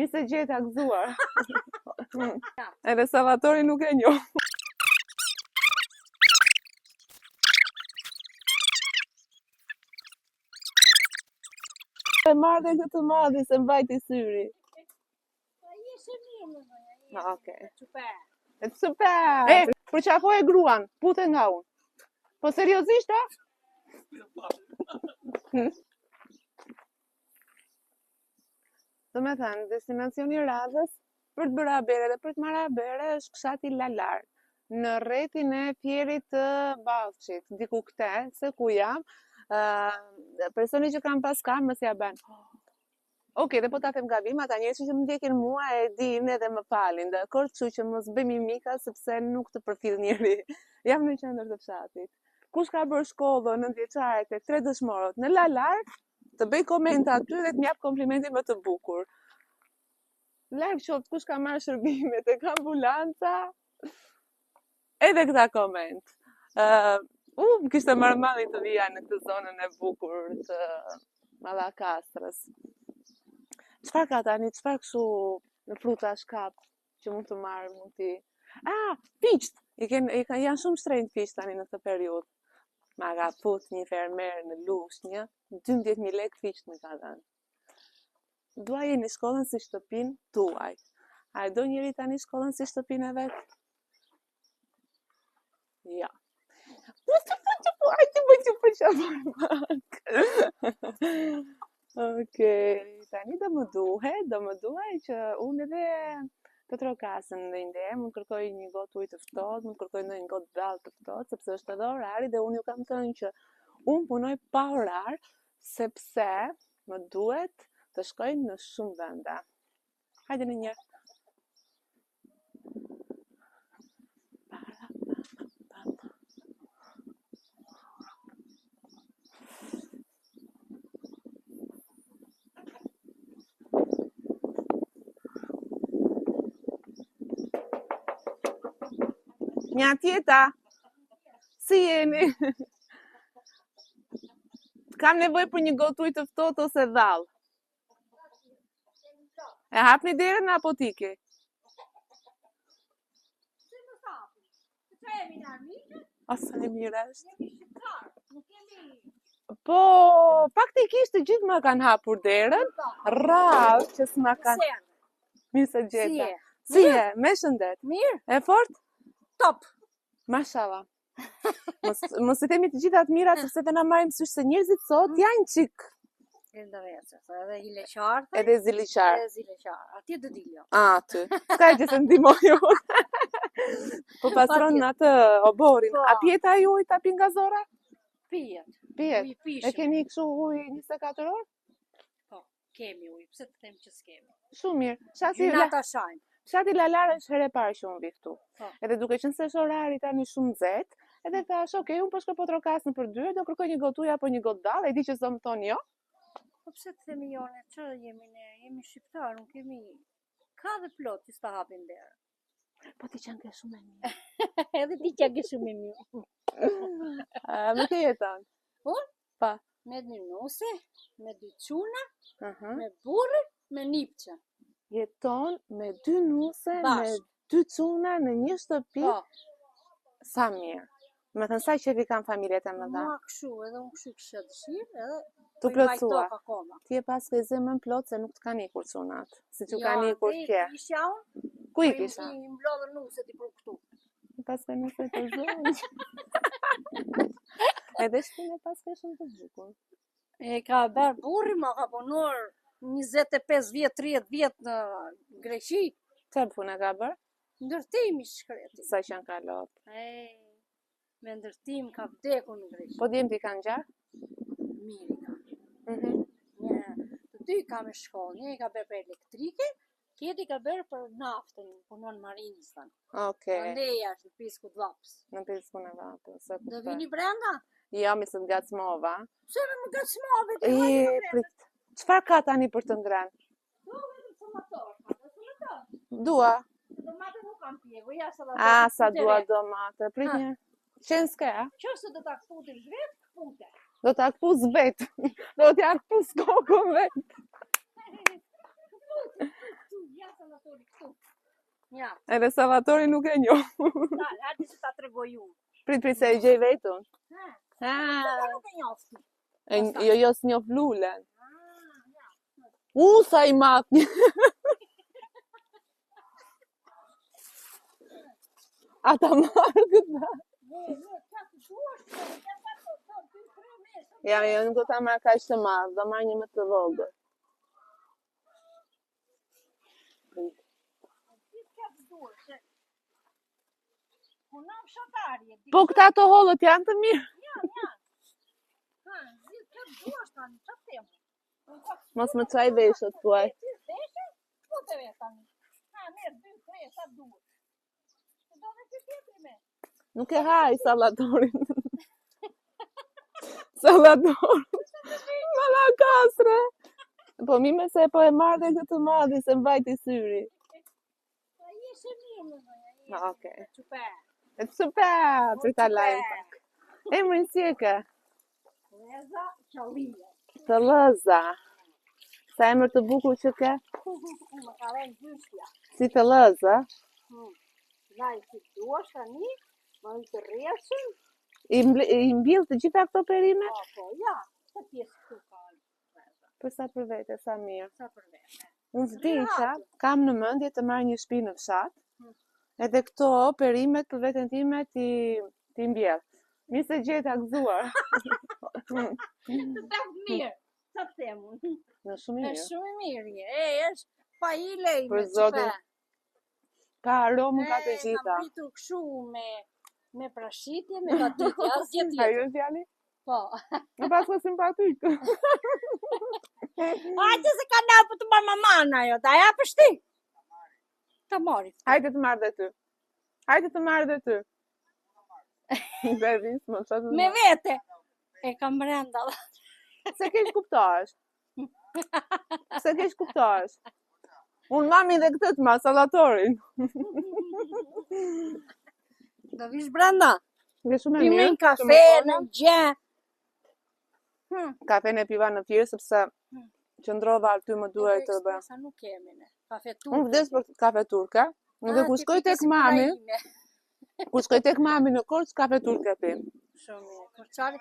Mi se gjeta gëzuar. Edhe Salvatori nuk e njoh. E marrë dhe këtë madhi se mbajti syri. Okej. Super. Përqafoj e gruan, pute nga unë. Po seriozisht, a? Do me thënë, destinacioni i radhës për të bërë abere dhe për të marrë abere është Kshati Lalar, në rrethin e Fierit të Ballçit, diku këte, se ku jam, personi që kam pas kam mos ja bën. Okej, dhe po ta them gabim, ata njerëz që më ndjekin mua e dinë edhe më falin, dakor, kështu që mos bëjmë mimika sepse nuk të përfill njëri. Jam në qendër të fshatit. Kush ka bërë shkollën 9 vjeçare tek 3 dëshmorët në Lalar, të bëj komente aty dhe të më jap komplimentin më të bukur. Larg qoftë kush ka marrë shërbime tek ambulanca. Edhe këta koment. Më kishte marrë malli të vija në këtë zonën e bukur të Mallakastrës. Çfarë ka tani? Çfarë kështu në fruta shkap që mund të marrë, mund t'i... Fiqt! Janë shumë shtrenjtë fiqt tani në këtë periudhë. Ma ka fut një fermer në Lushnjë, 12.000 lekë fiqt më ka dhënë. Dua jeni shkollën si shtëpinë tuaj. A e do njëri tani shkollën si shtëpinë e vet? Ja. Okej, tani do më duhet që unë edhe të trokasën në inde, mund kërkoj një gotë ujë të ftohtë, mund kërkoj një gotë dallë të ftohtë, sepse është edhe orari dhe unë ju kam thënë që unë punoj pa orar, sepse më duhet të shkoj në shumë vende. Hajde në një. Nja tjeta, si jeni? Kam nevojë për një gotë ujë të ftohtë ose dhallë. E hapni derën apo tiki? Asa e mirë është. Po, faktikisht të gjithë ma kanë hapur derën, rrallë që s'ma kanë... Mirë se gjeta. Si je, me shëndet? Mirë. E fort? Top. Mashallah. Mos i themi të gjitha të mira, sepse dhe na marrim sysh se njerëzit sot janë çik. Edhe hileqar. Edhe ziliqar. Edhe ziliqar. Atje do diljo. Aty. Ska që se ndihmoj unë. Po pastron në atë oborin. A pjeta ju ujë ta pingazora? Pijet. Pijet. E keni kështu ujë 24 orë? Po, kemi ujë. Pse të them që s'kemi? Shumë mirë. Gjynata shajnë. Fshati Lalar është herë e parë që unë vi këtu. Edhe duke qenë se është orari tani shumë nxehtë, edhe thash, okay, unë po shkoj po trokasën për 2, do kërkoj një gotë ujë apo një gotë dallë, e di që s'do më thonë jo. Po pse të themi jo ne, ç'o jemi ne, jemi shqiptar, nuk kemi ka dhe plot që s'ta hapin derën. Po ti që ke shumë e mirë. Edhe ti që ke shumë e mirë. Me ke jeton? Unë? Pa. Me një nuse, me 2 çuna, me burrë, me nipçe. Jeton me 2 nuse, me 2 çuna në një shtëpi. Sa mirë. Me thënë sa qefi kanë familjet e mëdha. Mua kështu, edhe unë kështu kisha dëshirë, edhe tu plotësua. Ti e pas ke zemrën plot se nuk të kanë ikur çunat. Si që kanë ikur tje. Ja, isha unë. Ku i kisha? I mblodhën nuset i për këtu. Pas ke nuse të zonjë. Edhe shpinë pas ke shumë të bukur. E ka bërë burri, ma ka punuar 25 vjet, 30 vjet në Greqi. Çfarë puna ka bërë? Ndërtimi shkreti. Sa që janë kalot? Me ndërtim ka vdekur në Greqi. Po djemti kanë gjarë? Mirë ka. Të dy ka me shkollë, një i ka bërë për elektrike, tjetri ka bërë për naftën, punon marinistan. Okej. Ndeja është në Piskut Vapës. Në Piskun e Vapës. Do vini brenda? Jo, mi se të gacmova. Pse më gacmove? Çfarë ka tani për të ngrënë? Dua. Domate nuk kam pjegur, ja sa sa dua domate. Prit një. Qenë s'ke, a? Qëse do ta kputish vet, kpute. Do ta kpus vet. Do t'ja kpus kokën vet. Sanatori këtu. Ja. Edhe Salvatori nuk e njoh. Hajde se ta tregoj unë. Prit se e gjej vetën. Ha, nuk e njoh. Jo, s'njoh lulen. Ja. Sa i madh. Ata marrë këtë. Ja, jo nuk do ta marr kaq të madh, do marr një më të vogël. Po këta të hollët janë të mirë. Mos më çaj veshët tuaj. Nuk e haj Salvatorin. Salvatorin. Mala kasre. Po mi me se po e marrë dhe këtë madhi se më vajti syri. Okej. E të super, për ta lajmë pak. Emrin si e ke? Leza Qallia. Të lëza. Sa emër të bukur që ke? Më ka rënë gjyshja. Si të lëza? Laj si duash tani, më të rreshën. I mbill të gjitha këto perime? Po, ja, të pjesë këtu ka. Për sa për vete, sa mirë. Sa për vete. Unë vdisha, kam në mendje të marrë një shtëpi në fshat, edhe këto perimet për veten time ti mbjell. Mirë se gjeta gëzuar. Të tak mirë, sa të them unë. Në shumë Është mirë. shumë mirë, është pa ile Për zotin. Ka aromë ka të gjitha. Kam pritur kështu me prashitje, me gatitje, asgjë tjetër. Ajo djali? Po. Në pas ka simpatik. Hajde se ka na për të marrë mamana ajo, ta japësh ti. Ta marri. Hajde të marrë dhe ty. Hajde të marrë dhe ty. Me vete. E kam brenda. Se kesh kuptosh. Se kesh kuptosh. Unë mami dhe këtë të ma, Salvatorin. Do vish brenda. Dhe shumë e mirë. Pimin kafe, në gjë. Kafe në piva në firë, sepse qëndrova aty më duhet të bëj. Sa nuk kemi ne. Kafe turke. Unë vdes për kafe turke. Dhe kur shkoj tek mami, në Korçë kafe turke pi. Shumë mirë. Korçari.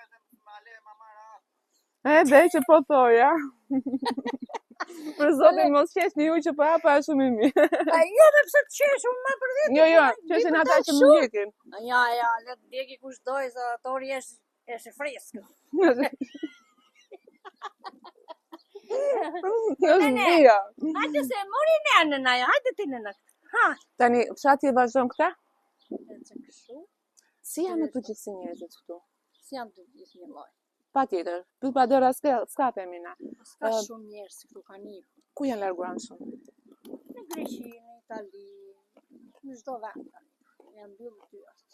Dhe që po thoja. Për zotin mos qesh një që po hapa shumë i mirë. A jo dhe pse të qesh unë më për ditë. Jo, qeshin ata që më ndjekin. Ja, le të ndjeki kush doj, Salvatori është freskë. Është bia. Hajde se mori nënën ajo, hajde ti nënën. Ha. Tani, fshati e vazhdon këta? Kështu. Si janë të gjithë njerëzit këtu? Si janë të gjithë një lloj. Patjetër, pyet pa dëra s'ka femina. S'ka shumë njerëz këtu kanë ikur. Ku janë larguar shumë? Në Greqi, në Itali, në çdo vend. Janë mbyllur dyert.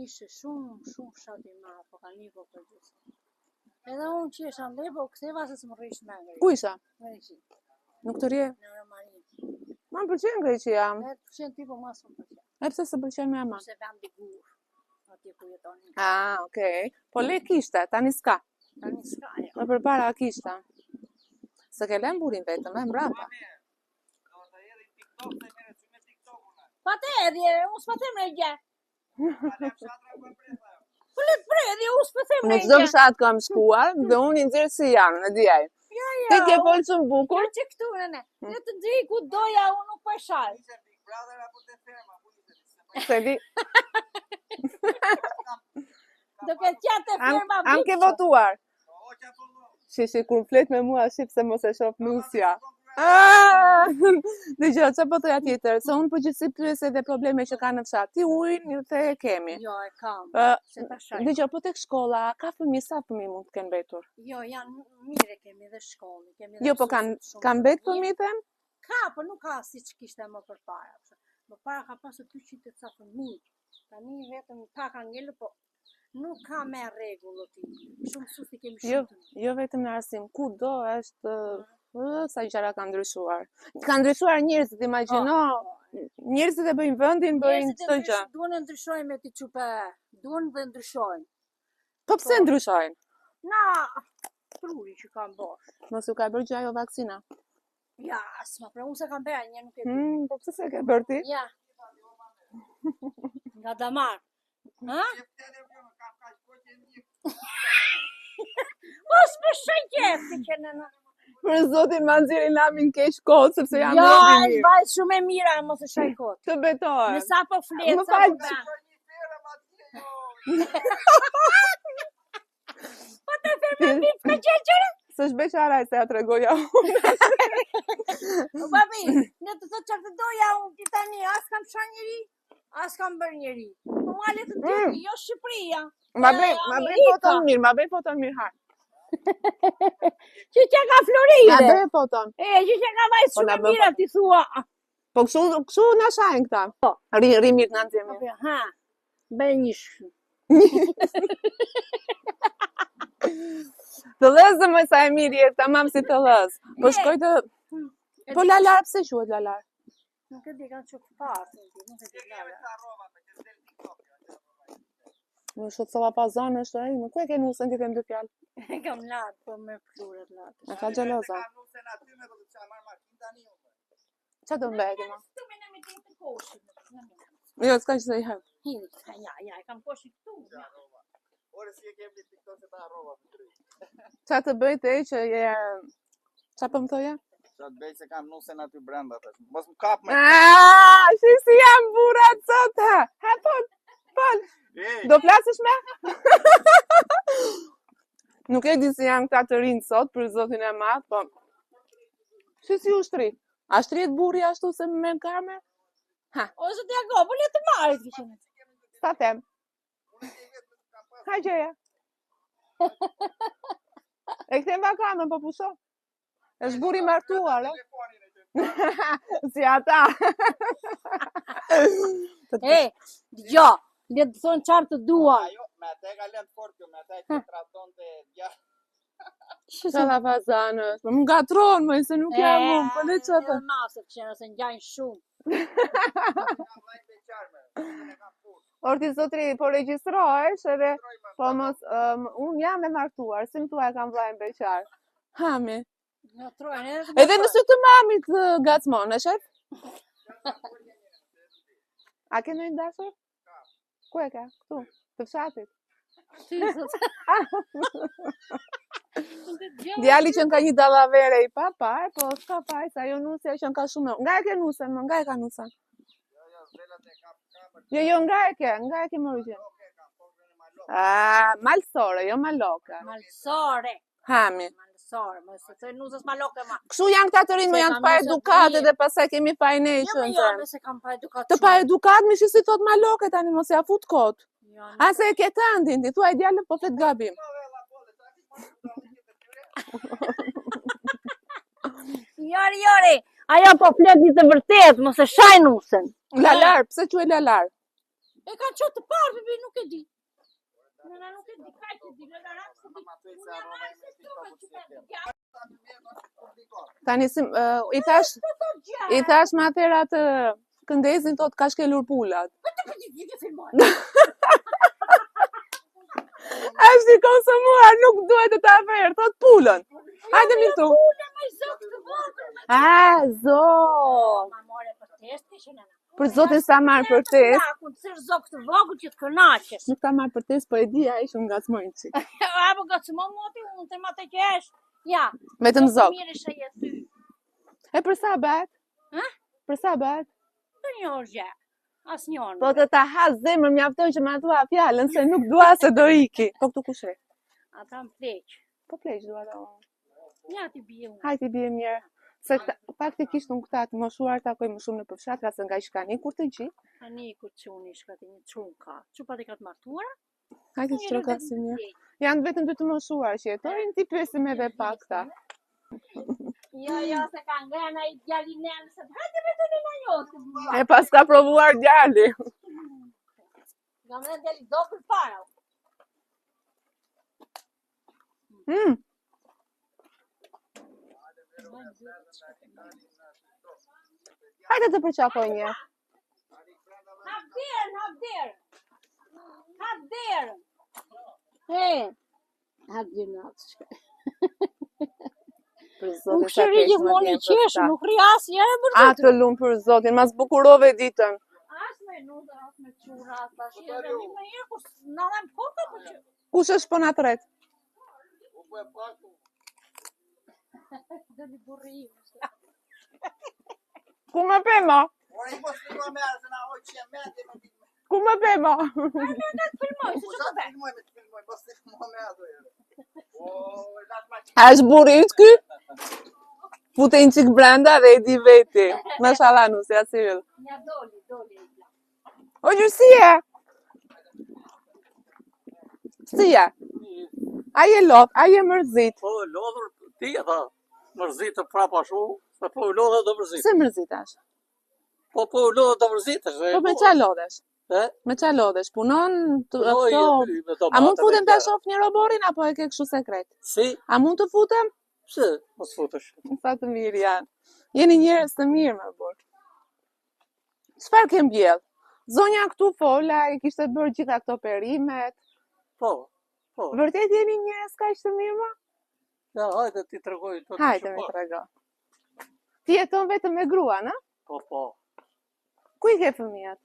Ishte shumë fshat i madh, po kanë ikur për gjithë. Edhe unë që isha ndaj, po ktheva se s'më rrish me ngri. Ku isha? Në Greqi. Nuk të rje? Në Romanin. Ma më pëlqen Greqia. Në pëlqen ti, po mas më pëlqen. E pse se pëlqen me ama? Se vendi gur. Atje ku jetonin. Okej. Po le kishte, tani s'ka. Tani s'ka, jo. Më përpara kishte. Se ke lënë burin vetëm, e mbrapa. Pa te edhje, unë s'pa them në gjë. Po le të predhje, unë s'pa them Në në çdo gjë. fshat kam shkuar dhe unë i nxjerr si janë, në dijaj. Ti ke folë shumë bukur. Ja që këtu nëne. Le të ndjej ku doja, unë nuk po e shal. Se di, Do ke qenë te firma am ke votuar. Si kur flet me mua shqip se mos e shoh nusja. Dëgjoj, çfarë po thoya tjetër? Se unë përgjithësi pyes edhe probleme që kanë në fshat. Ti ujin të e kemi. Jo, e kam. Se ta shaj. Dëgjoj, po tek shkolla, ka fëmijë, sa fëmijë mund të kenë mbetur? Jo, janë mirë kemi dhe shkollë. Jo, po kanë mbet fëmijë them? Ka, po nuk ka siç kishte më përpara. Më para ka pasur 200 ca fëmijë. Tani vetëm pa ka ngelur, po nuk ka me rregull ti. Shumë sufi kemi shumë. Jo vetëm në arsim, kudo është sa gjëra kanë ndryshuar. Kanë ndryshuar njerëzit, imagjino. Njerëzit e bëjnë vendin, bëjnë çdo gjë. Duan të ndryshojnë me ti çupe. Duan të ndryshojnë. Po pse ndryshojnë? Na, truri që kanë bosh. Mos u ka bërë gjë ajo vaksina. Ja, s'ma pra unë se kam bërë, një nuk e di. Po pse se ke bërë ti? Ja. Nga damar. Ha? Po s'me shënqef të që në... Për zotin ma nxjerrin lamin keq kot, sepse jam Ja, robi e mirë. vajzë shumë e mira, mos e shaj kot. Të betohem. Me sa po fletë, Më sa po fal. bërë. Po të ferma vip ka qeqërë? S'është beqara e se ja tregoja unë. Babi, ne të thotë që të doja unë ti tani, as kam shë njëri, as kam bërë njëri. Po ma le të tjeti, jo Shqipëria. Ma bëj foton mirë, ha. Që që ka Floride? Ma bëj foton. Që që ka vajzë shumë mira ti thua. Po kështu na shajnë këta. Ri mirë në anëzje mirë. Ha, bëj një shkë. Të lëzë më sa e mirë jetë, tamam si të lëzë. Po shkoj të... Po lalar, pse quhet lalar? Nuk e di, kanë që pasë, nuk e di lalar. Më shot sova pazan është ai, më ku e ke nusën ti them dy fjalë? E kam latë, po me fluret latë. E ka xheloza. Qa do mbeki ma? Jo, s'ka që se i hem. Ja, e kam poshtë këtu. Ore si e kemi TikTok se ta harrova për drejt. Qa të bëjt e që je... Qa po më thoja? Qa të bëj se kam nusen aty brenda tash. Mos më kap me. Shi si jam burat sot ha. Ha pon. Do flasësh me? Nuk e di si janë këta të rinë sot për zotin e madh, po. Shi si u shtri? A shtrihet burri ashtu se me kamer? Ha. O zot Jakob, po le të marrit kishin. Sa them? Ha gjeja. E këthem va kamerën, po pusho. Është burri martuar, e? Si ata. Jo, le të thonë qartë të duan. Ajo, me ate ka lënë fort jo, me ate që traton të djarë. Qa la fazanës, më ngatron, më se nuk jam unë, po le që të... Masët që nëse njajnë shumë. Orti zotri, po regjistrohesh edhe, po mos, unë jam e martuar, si më thua e kam vlajnë beqar. Hami. Edhe nëse të mamit gacmon, e shef? A ke në dashur? Ku e ka? Këtu, të fshatit. Djali që ka një dallavere i papaj, po s'ka faj, sa jo nusja që ka shumë. Nga e ke nusën, nga e ka nusën? Jo, nga e ke më rëgjën. Malsore, jo maloka. Malsore. Hami. Malsore, më se të nusës maloke ma. Kështu janë këta të rinë, më janë të pa edukate dhe pasaj kemi pa e neshën. Jo, nëse kam pa edukat. Të pa edukat, mi shi si thot maloke tani, mos ja fut kot. Ase e ke të andin, ti thua e djallë po flet gabim. Jori, ajo po flet një të vërtet, mos e shaj nusën. Lalar, pse që e lalar? E ka që të parë, bibi, nuk e di. Nëna nuk e di, ka që di, lalarak së di. Tani si, i thash ma atëra të këndezin tot ka shkelur pulat. Ashtë i konsumuar, nuk duhet të ta verë, thot pulën. Hajde mi këtu. Zot. Për zotin sa marrë për test. Nuk ta marrë për test, po e di a ishë unë gacmojnë qik. A, po gacmojnë moti, unë të matë që eshtë. Ja. Vetëm zok. E për sa bet? Për sa bet? Për një orgje. As një orgje. Po të ta has zemër mjaftoj që ma thua fjallën, se nuk dua se do iki. Po këtu kushe? Ata më pleq. Po pleq dua da unë. Ja ti bje unë. Hajti bje mirë. Se faktikisht unë këta të moshuar takoj më shumë në përfshatra se nga ishkani, kur të gjithë? Ani kur të qunë ishkati një qunë ka. Që pa të ka të martuara? Hajti që troka si mirë. Janë vetëm të moshuar që jetojnë, ti pesim edhe pak ta. Jo, se ka ngrena i djali nënë, se hajte me të nëna jote. E pas ka provuar djali. Nga më dhe djali do për para. Hajde të përqafoj një. Hapder. Hapder në atë shkaj. Për Unë zotin sa këshëri keq më gjithmonë i vjen për qeshë, këta. nuk rri asnjë e për A të lumë për zotin, mas bukurove ditën. As me nudër, as me qura, as tash edhe një më herë kur nalem kokë po që. Kush është po na tret? Dëli burri im. Ku më pema? Ora I mos filmoj me atë na hoq që mendje me ditë. Ku më pema? Ne të filmoj, si që të bëj. Filmoj, mos filmoj me atë. O, dash ma A është burri yt ky? Fute një qik brenda dhe I di veti. Mashallah nusja si yll. Ja doli. O gjërësia! Sia, a je lot, a je mërzit? Po, lodhur ti e tha, mërzit të prapa shu, se po lodhë do mërzit. Se mërzitash? Po lodhë do mërzit. Po me qa lodhesh? E? Me qa lodhesh? Punon? Po, A mund futem ta shoh një roborin apo e ke kështu sekret? Si? A mund të futem? Pse? Mos futesh. Sa të mirë janë. Jeni njerëz të mirë më burr. Çfarë ke mbjell? Zonja këtu fola, I kishte bërë gjitha këto perimet. Po. Vërtet jeni njerëz kaq të mirë më? Ja, hajde ti tregoj to. Hajde më trego. Ti jeton vetëm me gruan, a? Po. Ku I ke fëmijët?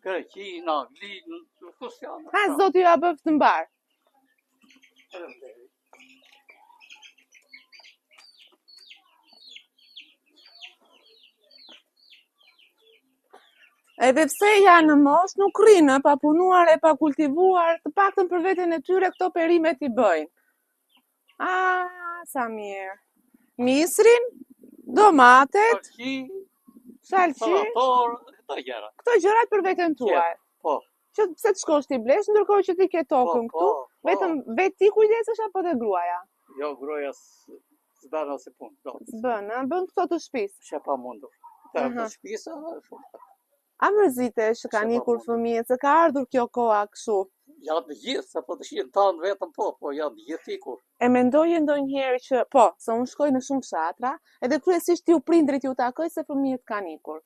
Greqina, Angli, kus janë. Ha, zoti ju a bëft të mbar. Edhe pse janë në mosh, nuk rrinë, pa punuar e pa kultivuar, të paktën për veten e tyre këto perimet I bëjnë. Sa mirë. Misrin, domatet, salqi, Salator, këta gjëra. këto gjërat për veten tuaj. Po. Që pse të shkosh ti blesh, ndërkohë që ti ke tokën këtu, vetëm vetë ti kujdesesh apo dhe gruaja? Jo, gruaja s'bën as punë. Bën këto të shtëpisë. S'e pa mundur. Të shtëpisë shumë. A mërzitesh që kanë ikur fëmijët, se ka ardhur kjo koha kështu? Janë të gjithë, se po të shihen tanë vetëm po janë të gjithë ikur. E mendoje ndonjëherë që, se unë shkoj në shumë fshatra, edhe kryesisht ju prindrit ju takoj se fëmijët kanë ikur.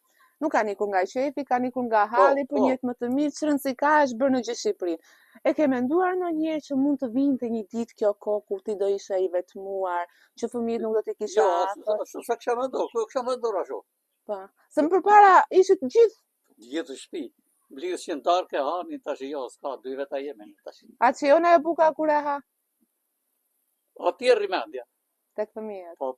Nuk kanë ikur nga qefi, kanë ikur nga halli, për jetë më të mirë, që rëndësi ka është bërë në gjithë Shqipërinë. E ke menduar ndonjëherë që mund të vinte një ditë kjo kohë kur ti do ishe I vetmuar, që fëmijët nuk do t'i kishe afër? Jo, se kisha menduar, kisha menduar ashtu. Po. Se më përpara ishit gjithë Gjithë shtëpi. Blisë qëntar ke hanin tash jo, s'ka, 2 veta jemi tash. A që jo në e buka kur e ha? Atje rimendja. Tek fëmijët. Po,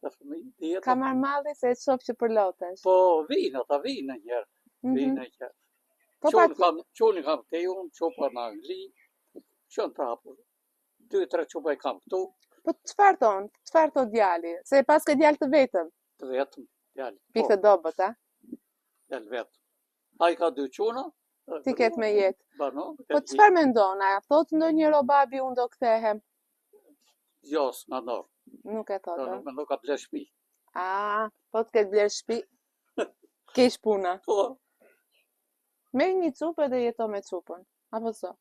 të fëmijët. Ka marrë malli se e të shoh që përlotesh. Po, vinë një herë. Vinë një herë. Qoni kam te unë, qopa në Angli, qënë trapur. 2-3 qopa I kam këtu. Po çfarë thot djali? Se pas ke djalë të vetëm. Të vetëm, djali. Pikë të dobët, a? Djali vetëm. A I ka 2 qona. Ti ket me jetë. Bano. Po çfarë mendon? A thot ndonjëherë o babi unë do kthehem? Jo, s'ma ndor. Nuk e thot. Nuk ka ble shtëpi. Po të ketë bler shtëpi. Keq puna. Po. Merr një cupë dhe jeto me cupën. Apo so?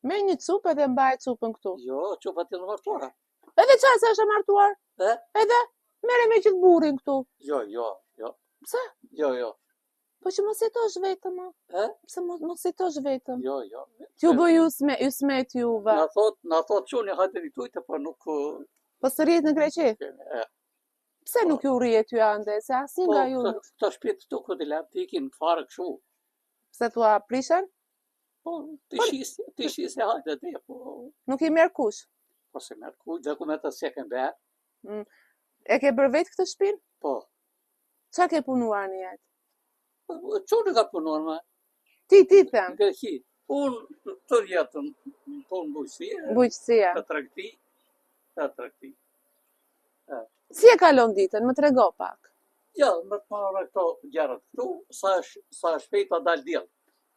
Merr një cupë dhe mbaj cupën këtu. Jo, çupa ti në martuara. Edhe çfarë se është e martuar? Edhe merre me gjithë burrin këtu. Jo. Pse? Jo. Po që mos jetosh vetëm, Pse mos jetosh vetëm? Jo. T'ju bëj usmet juve. Na thot çuni hajde vitujte, po nuk... Po së rrihet në Greqi? Pse nuk ju rrihet ty ande, se asin nga ju... Po, këta shpjet këtu këtë lem, të ikin fare këshu. Pse thua prishen? Po, të shisi hajde dhe, po... Nuk I merr kush? Po se merr kush, dokumentat se ke bërë. E ke bërë vetë këtë shtëpinë? Po. Qa ke punuar në jetë? Qoni ka punuar me? Ti them. Greqi. Unë të jetën, po në bujqësia. Bujqësia. Të tregti. Si e kalon ditën, më trego pak? Ja, më të marrë këto gjerët këtu, sa shpejta dal djellë.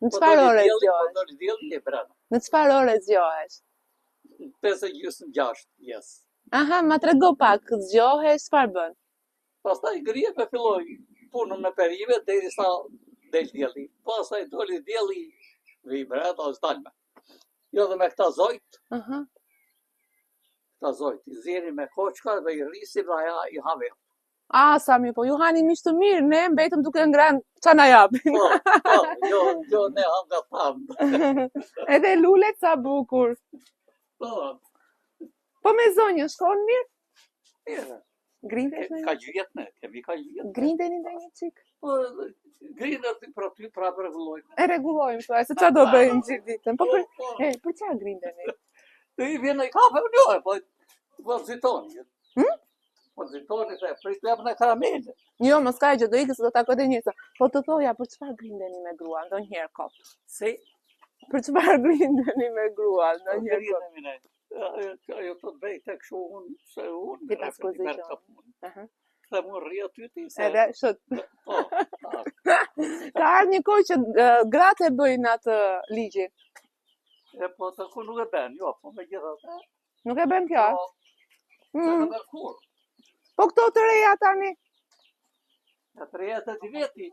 Në çfarë ore zgjohesh? Po dal djellë, ke brenda. Në çfarë ore zgjohesh? 5:26, yes. Aha, ma trego pak, zgjohesh, çfarë bën? Pastaj grije me filloj punën me perime derisa del dielli. Pastaj doli dielli vibrat ose dalme. Jo dhe me këta zojt. Këta zojt I zjeri me koçka dhe I rrisim dhe aja I have. Sa mirë, po ju hani miq të mirë, ne mbetëm duke ngrënë çfarë na japin. Jo, ne ham nga tham. Edhe lulet sa bukur. Po. Po me zonjën shkon mirë? Mirë. Grindesh në Ka gjyjet ne, kemi ka gjyjet. Grindeni në një qik? Po, grinë për aty prapë rregullojmë. E rregullojmë, thua, se çfarë do bëjmë gjithë ditën. Po për çfarë grindeni? Të i vjen në kafe, po zitoni. Po zitoni, prit të japë në karamele. Jo, mos ka gjë, do ikës do takoj të njëjtë. Po të thoja, për çfarë grindeni me grua ndonjëherë kop? Si? Për çfarë grindeni me grua ndonjëherë kop? Ajo të bëj të këshu unë, se unë... Ti pas pozicionin. Dhe më rri aty ti se... Edhe, shët. Ka ardhur një kohë që gratë e bëjnë atë ligjin. E po të ku nuk e ben, jo, po me gjitha të... Nuk e bën kjo? Se në mërkur. Po këto të reja tani? Të reja të di veti.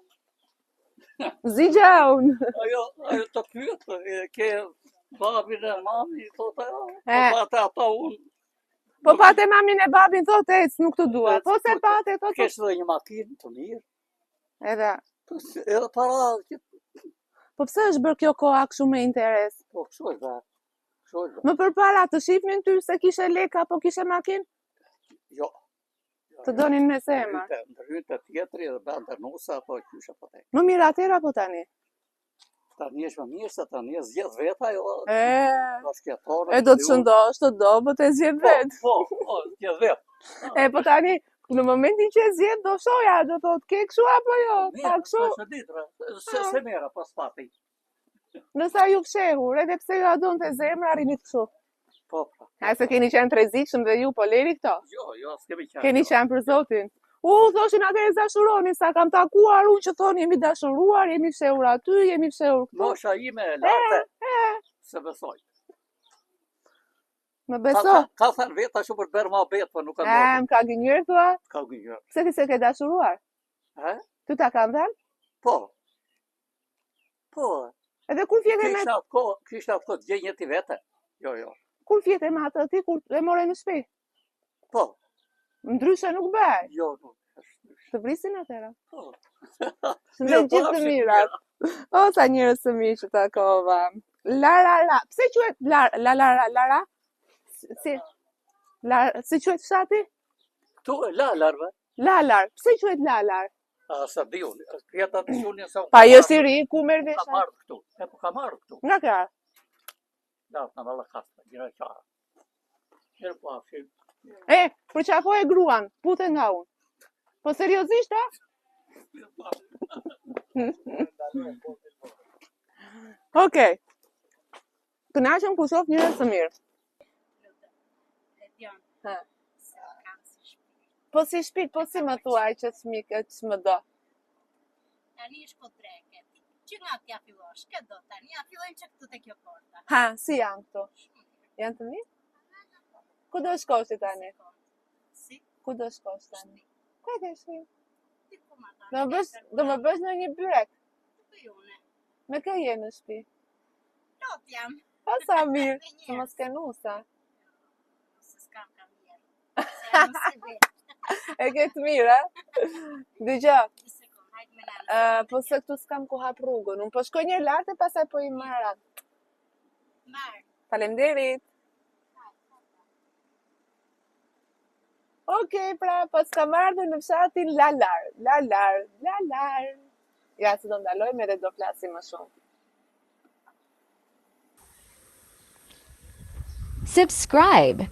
Zigja unë. Ajo të pyëtë, ke babin e mami, thotë ajo. Po pate ata unë. Po pate mamin e babin, thotë ecë, nuk të dua. Po se pate, thotë... Kesh dhe një makinë të mirë. Edhe... Edhe para... Po pse është bërë kjo koha kështu me interes? Po kështu është bërë. Më përpara të shifnin ty se kishe leka apo kishe makinë? Jo. Të donin me zemër. Ndërhyrë të tjetëri dhe bënë të nusa, apo qyshe po tek. Më mirë atëra apo tani? Tani është më mirë se tani e zgjedh veta jo. E do të shëndosh të dobët e zgjedh vetë. Po, zgjedh vetë. E po tani, në momentin që e zgjedh do shoja, do thotë ke kështu apo jo? Mirë, është ditë, se mera pas pati. Nësa ju fshehur, edhe pse ju adon të zemra, rinit kështu. Po. A se keni qenë trezikshëm dhe ju, po leri këto? Jo, s'kemi qenë. Keni qenë për Zotin. Thoshin atë e dashuroni, sa kam takuar unë që thonë jemi dashuruar, jemi fshehur aty, jemi fshehur këtu. Mosha ime e lartë, se besoj. Më beso? Ka thënë vetë ashtu për të bërë ma betë, po nuk ka nërë. Më ka gënjër, thua? Ka gënjër. Pse ti se ke dashuruar? Ty ta kam dhënë? Po. Edhe kur fjete me... Kishtë atë këtë gjenjë ti vete? Jo. Kur fjete me atë ti, kur e more në shtëpi? Po. Ndryshe nuk bëj. Jo, nuk. Të vrisin atëra? Po. Shëndet gjithë të mirat. O, sa njërës të mirë që takova. Lara. Pse quhet Lara? Si quhet fshati? Tu e Lalarve? Lalar. Pse quhet Lalar? Sa di unë. Kjeta të shunin sa... Pa jështë i ri, ku merr vesh? Ka marrë këtu. Ka marrë këtu. Nga ka? Da, në valla kasta, gjira qara. Qërë po afshim. Për qafoj e gruan, pute nga unë. Po seriozisht, a? Okej. Kënaqem ku shoh njerëz të mirë. Po si shpirt, po si më thuaj që smikët që më do? Tani është po dreket. Që nga t'ja fillosh, këtë do tani, ja fillojmë që këtu të kjo porta. Ha, si janë këtu? Janë të mirë? Ku do shkosh ti tani? Si? Ku do shkosh tani? Ku e ke shkrim? Do më bësh në një byrek? Të june. Me kë je në shtëpi? Lot jam. Pa sa mirë, që mos ke nusa. Se s'kam kam mirë. Se jam si vetë. E ke të mirë, e? Dëgjë. Hajtë me Po se këtu s'kam ku hap rrugën, unë po shkoj një lartë e pasaj po i marra. Marë. Faleminderit. Okej, pra, pas kam ardhur në fshatin Lalar. Ja, se do ndalojmë edhe do flasim më shumë. Subscribe.